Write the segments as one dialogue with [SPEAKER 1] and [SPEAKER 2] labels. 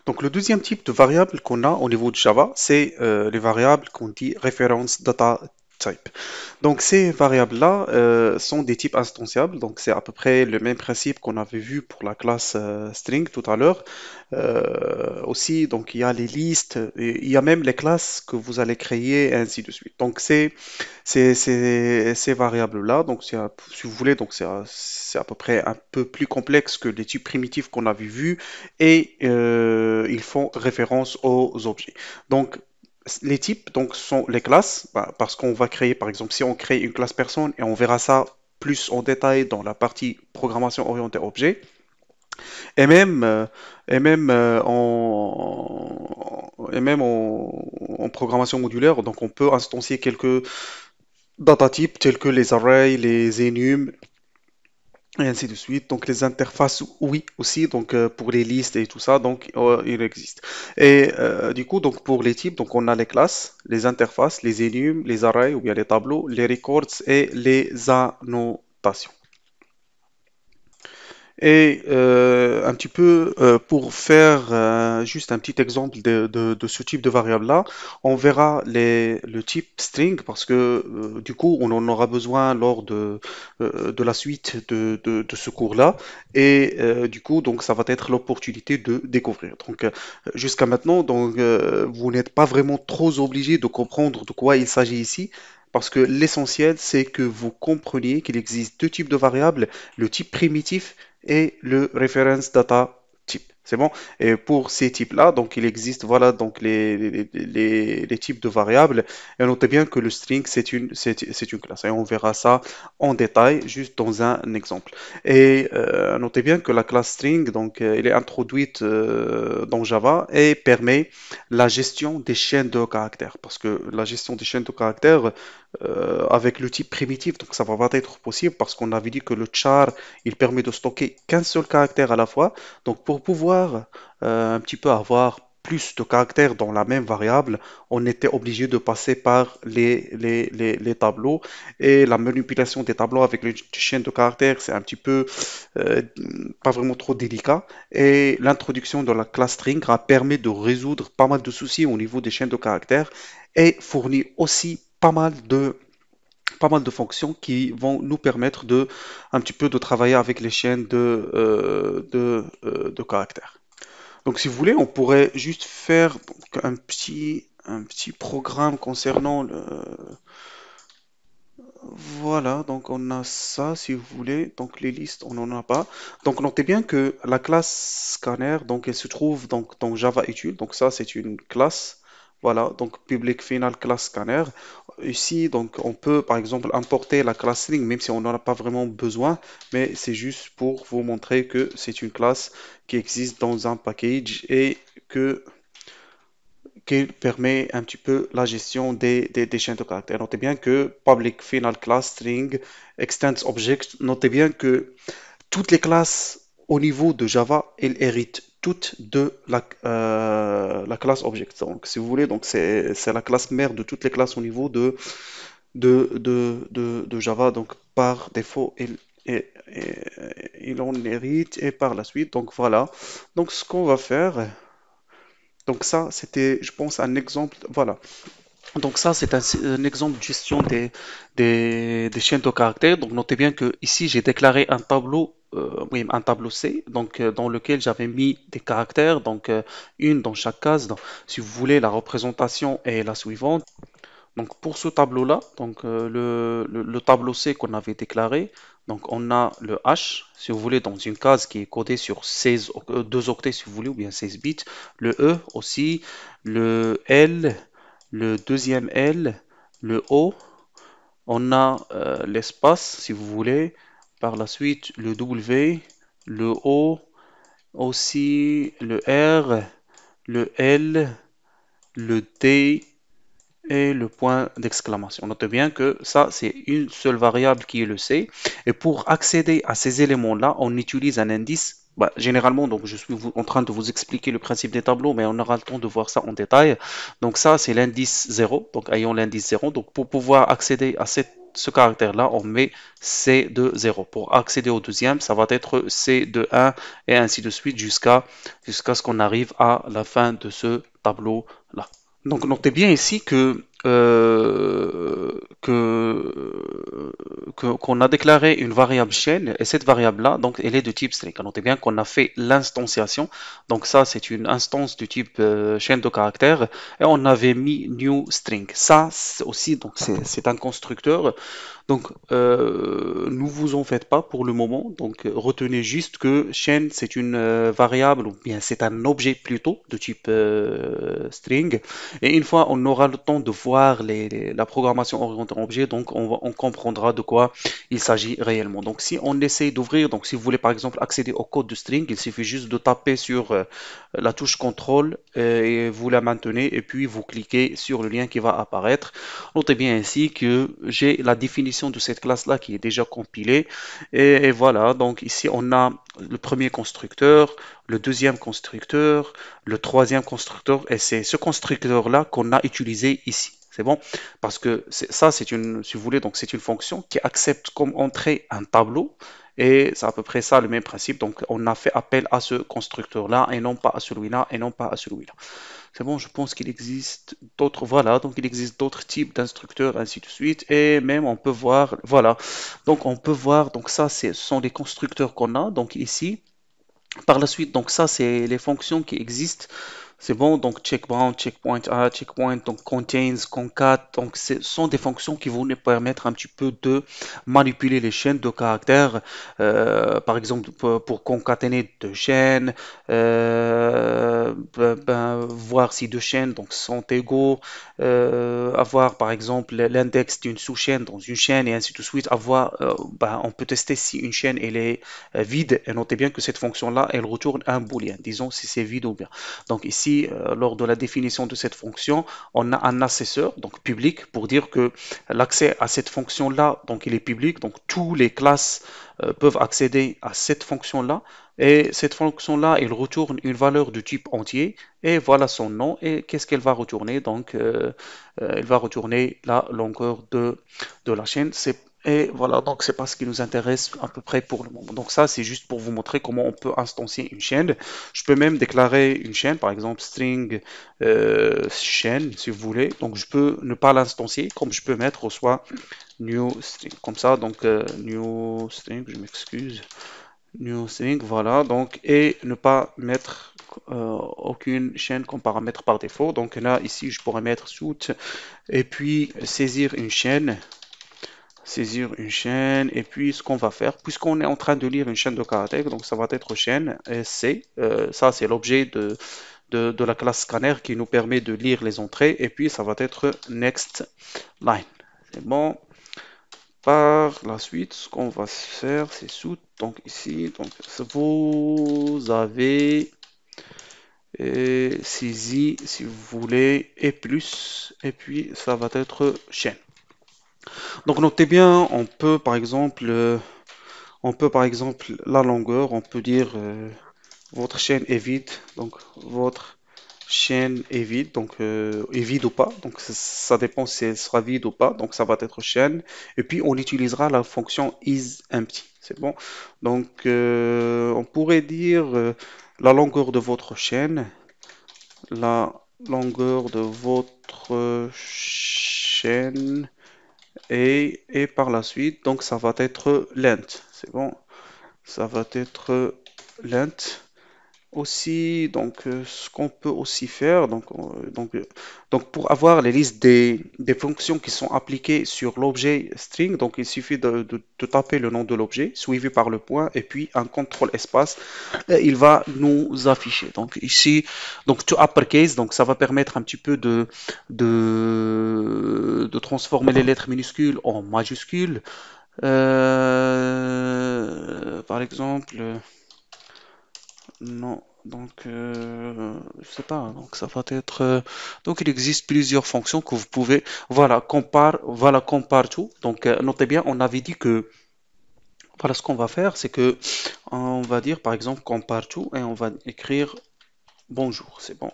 [SPEAKER 1] Donc le deuxième type de variable qu'on a au niveau de Java, c'est les variables qu'on dit reference data type. Donc ces variables-là sont des types instanciables, donc c'est à peu près le même principe qu'on avait vu pour la classe string tout à l'heure. Aussi, donc il y a les listes, et il y a même les classes que vous allez créer, et ainsi de suite. Donc ces variables-là, donc si vous voulez, donc c'est à peu près un peu plus complexe que les types primitifs qu'on avait vus et ils font référence aux objets. Donc les types donc sont les classes, bah, parce qu'on va créer, par exemple, si on crée une classe personne et on verra ça plus en détail dans la partie programmation orientée objet, et même, euh, et même en programmation modulaire, donc on peut instancier quelques data types tels que les arrays, les enums, et ainsi de suite. Donc les interfaces, oui aussi, donc pour les listes et tout ça, donc il existe. Et du coup, donc pour les types, donc on a les classes, les interfaces, les enums, les arrays ou bien les tableaux, les records et les annotations. Et un petit peu pour faire juste un petit exemple de ce type de variable-là, on verra le type string parce que du coup on en aura besoin lors de la suite de ce cours-là. Et du coup donc ça va être l'opportunité de découvrir. Donc jusqu'à maintenant donc vous n'êtes pas vraiment trop obligé de comprendre de quoi il s'agit ici. Parce que l'essentiel, c'est que vous compreniez qu'il existe deux types de variables, le type primitif et le reference data type. C'est bon? Et pour ces types-là, donc il existe voilà donc les types de variables. Et notez bien que le string c'est une classe. Et on verra ça en détail juste dans un exemple. Et notez bien que la classe string donc elle est introduite dans Java et permet la gestion des chaînes de caractères. Parce que la gestion des chaînes de caractères avec le type primitif, donc ça va pas être possible parce qu'on avait dit que le char il permet de stocker qu'un seul caractère à la fois. Donc pour pouvoir un petit peu avoir plus de caractères dans la même variable, on était obligé de passer par les tableaux et la manipulation des tableaux avec les chaînes de caractères, c'est un petit peu euh, pas vraiment trop délicat. Et l'introduction de la classe string a permis de résoudre pas mal de soucis au niveau des chaînes de caractères et fournit aussi pas mal de fonctions qui vont nous permettre de un petit peu de travailler avec les chaînes de caractères. Donc si vous voulez, on pourrait juste faire donc, un petit programme concernant le... Voilà, donc on a ça si vous voulez. Donc les listes, on n'en a pas. Donc notez bien que la classe scanner, donc elle se trouve donc dans Java Util. Donc ça, c'est une classe. Voilà, donc public final class scanner. Ici, donc on peut par exemple importer la classe string, même si on n'en a pas vraiment besoin, mais c'est juste pour vous montrer que c'est une classe qui existe dans un package et que qui permet un petit peu la gestion des chaînes de caractères. Notez bien que public final class string extends object, notez bien que toutes les classes au niveau de Java, elles héritent toutes de la classe object. Donc, si vous voulez, donc c'est la classe mère de toutes les classes au niveau de Java. Donc, par défaut, il en hérite et par la suite. Donc, voilà. Donc, ce qu'on va faire, donc ça, c'était, je pense, un exemple. Voilà. Donc ça, c'est un exemple de gestion des chaînes de caractères. Donc notez bien que ici, j'ai déclaré un tableau, oui, un tableau C, donc dans lequel j'avais mis des caractères, donc une dans chaque case. Donc, si vous voulez, la représentation est la suivante. Donc pour ce tableau-là, donc le tableau C qu'on avait déclaré, donc on a le H, si vous voulez, dans une case qui est codée sur 2 octets, si vous voulez, ou bien 16 bits, le E aussi, le L, le deuxième L, le O, on a l'espace, si vous voulez, par la suite le W, le O, aussi le R, le L, le T et le point d'exclamation. Notez bien que ça, c'est une seule variable qui est le C. Et pour accéder à ces éléments-là, on utilise un indice. Bah, généralement, donc je suis en train de vous expliquer le principe des tableaux, mais on aura le temps de voir ça en détail. Donc ça, c'est l'indice 0. Donc ayons l'indice 0. Donc pour pouvoir accéder à ce caractère-là, on met C de 0. Pour accéder au deuxième, ça va être C de 1 et ainsi de suite jusqu'à ce qu'on arrive à la fin de ce tableau-là. Donc notez bien ici qu'on a déclaré une variable chaîne et cette variable-là, donc elle est de type string. Notez bien qu'on a fait l'instanciation. Donc ça, c'est une instance du type chaîne de caractères et on avait mis new string. Ça aussi, donc c'est un constructeur donc, ne vous en faites pas pour le moment. Donc, retenez juste que chaîne, c'est une variable, ou bien c'est un objet plutôt de type string. Et une fois on aura le temps de voir la programmation orientée objet, donc on comprendra de quoi il s'agit réellement. Donc, si on essaie d'ouvrir, donc si vous voulez par exemple accéder au code de string, il suffit juste de taper sur la touche contrôle et vous la maintenez et puis vous cliquez sur le lien qui va apparaître. Notez bien ainsi que j'ai la définition de cette classe-là qui est déjà compilée. Et voilà, donc ici on a le premier constructeur, le deuxième constructeur, le troisième constructeur, et c'est ce constructeur-là qu'on a utilisé ici. C'est bon? Parce que ça, c'est une, si vous voulez, donc c'est une fonction qui accepte comme entrée un tableau. Et c'est à peu près ça le même principe. Donc on a fait appel à ce constructeur-là et non pas à celui-là et non pas à celui-là. C'est bon, je pense qu'il existe d'autres, voilà, donc il existe d'autres types d'instructeurs, ainsi de suite, et même on peut voir, voilà, donc on peut voir, donc ça, ce sont les constructeurs qu'on a, donc ici, par la suite, donc ça, c'est les fonctions qui existent. C'est bon, donc checkbound, checkpoint A, checkpoint, donc contains, concat, donc ce sont des fonctions qui vont nous permettre un petit peu de manipuler les chaînes de caractères, par exemple pour concaténer deux chaînes, voir si deux chaînes donc, sont égaux, avoir par exemple l'index d'une sous-chaîne dans une chaîne et ainsi de suite, on peut tester si une chaîne elle est vide, et notez bien que cette fonction-là, elle retourne un booléen, disons si c'est vide ou bien. Donc ici, lors de la définition de cette fonction, on a un assesseur, donc public, pour dire que l'accès à cette fonction-là, donc il est public, donc tous les classes peuvent accéder à cette fonction-là, et cette fonction-là, elle retourne une valeur de type entier, et voilà son nom, et qu'est-ce qu'elle va retourner? Donc, elle va retourner la longueur de la chaîne. Et voilà, donc c'est pas ce qui nous intéresse à peu près pour le moment. Donc ça, c'est juste pour vous montrer comment on peut instancier une chaîne. Je peux même déclarer une chaîne, par exemple string chaîne, si vous voulez. Donc je peux ne pas l'instancier, comme je peux mettre soit new string, comme ça. Donc new string, je m'excuse. New string, voilà. Donc et ne pas mettre aucune chaîne comme paramètre par défaut. Donc là, ici, je pourrais mettre suit et puis saisir une chaîne et puis ce qu'on va faire puisqu'on est en train de lire une chaîne de caractères, donc ça va être chaîne C, ça c'est l'objet de la classe scanner qui nous permet de lire les entrées et puis ça va être next line. C'est bon. Par la suite, ce qu'on va faire, c'est sous, donc ici, donc vous avez saisi si vous voulez et plus et puis ça va être chaîne. Donc notez bien, on peut par exemple la longueur, on peut dire votre chaîne est vide, donc votre chaîne est vide, donc est vide ou pas, donc ça dépend si elle sera vide ou pas, donc ça va être chaîne, et puis on utilisera la fonction isEmpty, c'est bon. Donc on pourrait dire la longueur de votre chaîne, la longueur de votre chaîne et par la suite, donc ça va être length, c'est bon, ça va être length. Aussi, donc, ce qu'on peut aussi faire, donc pour avoir les listes des fonctions qui sont appliquées sur l'objet string, donc il suffit de taper le nom de l'objet, suivi par le point, et puis un contrôle espace, et il va nous afficher. Donc ici, donc to uppercase, donc ça va permettre un petit peu de transformer les lettres minuscules en majuscules. Par exemple, non, donc je sais pas, donc ça va être donc il existe plusieurs fonctions que vous pouvez, voilà compare tout. Donc notez bien, on avait dit que voilà ce qu'on va faire, c'est que on va dire par exemple compare tout et on va écrire bonjour, c'est bon.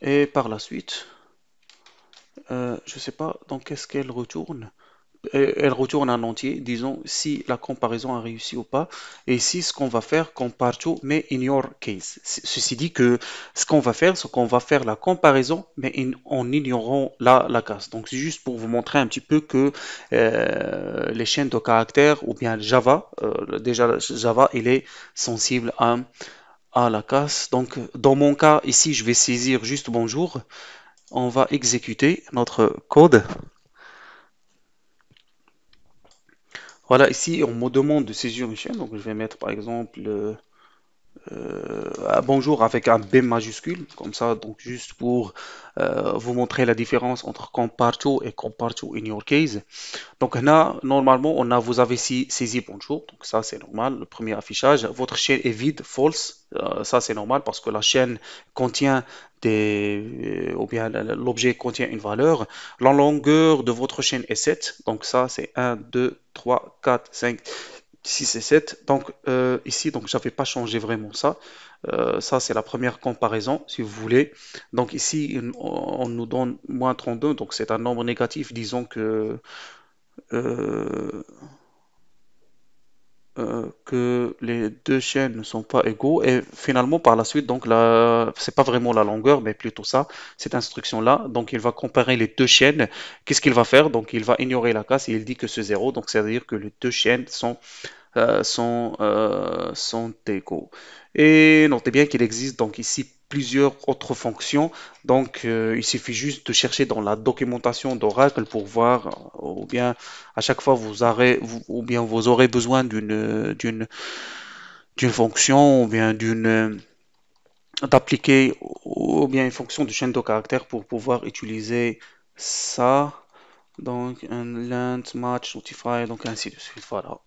[SPEAKER 1] Et par la suite, je sais pas donc qu'est-ce qu'elle retourne. elle retourne un entier, disons si la comparaison a réussi ou pas. Et ici, ce qu'on va faire, compare to, mais in your case. Ceci dit que ce qu'on va faire, c'est qu'on va faire la comparaison, mais en ignorant la case. Donc c'est juste pour vous montrer un petit peu que les chaînes de caractères, ou bien Java, déjà Java, il est sensible à la case. Donc dans mon cas, ici, je vais saisir juste bonjour. On va exécuter notre code. Voilà, ici, on me demande de saisir une chaîne. Donc, je vais mettre par exemple bonjour avec un B majuscule, comme ça, donc juste pour vous montrer la différence entre compare to et compare to in your case. Donc là, normalement, vous avez saisi bonjour, donc ça c'est normal, le premier affichage. Votre chaîne est vide, false, ça c'est normal parce que la chaîne contient ou bien l'objet contient une valeur. La longueur de votre chaîne est 7, donc ça c'est 1, 2, 3, 4, 5, 6 et 7. Donc ici, donc j'avais pas changé vraiment ça. Ça c'est la première comparaison, si vous voulez. Donc ici, on nous donne moins 32, donc c'est un nombre négatif, disons euh, que les deux chaînes ne sont pas égaux et finalement par la suite donc là c'est pas vraiment la longueur mais plutôt ça cette instruction là donc il va comparer les deux chaînes. Qu'est-ce qu'il va faire? Donc il va ignorer la case et il dit que c'est zéro, donc c'est à dire que les deux chaînes sont égaux. Et notez bien qu'il existe donc ici plusieurs autres fonctions. Donc il suffit juste de chercher dans la documentation d'Oracle pour voir, ou bien à chaque fois ou bien vous aurez besoin d'une fonction ou bien d'appliquer ou bien une fonction de chaîne de caractères pour pouvoir utiliser ça. Donc un length match notify donc ainsi de suite. Voilà.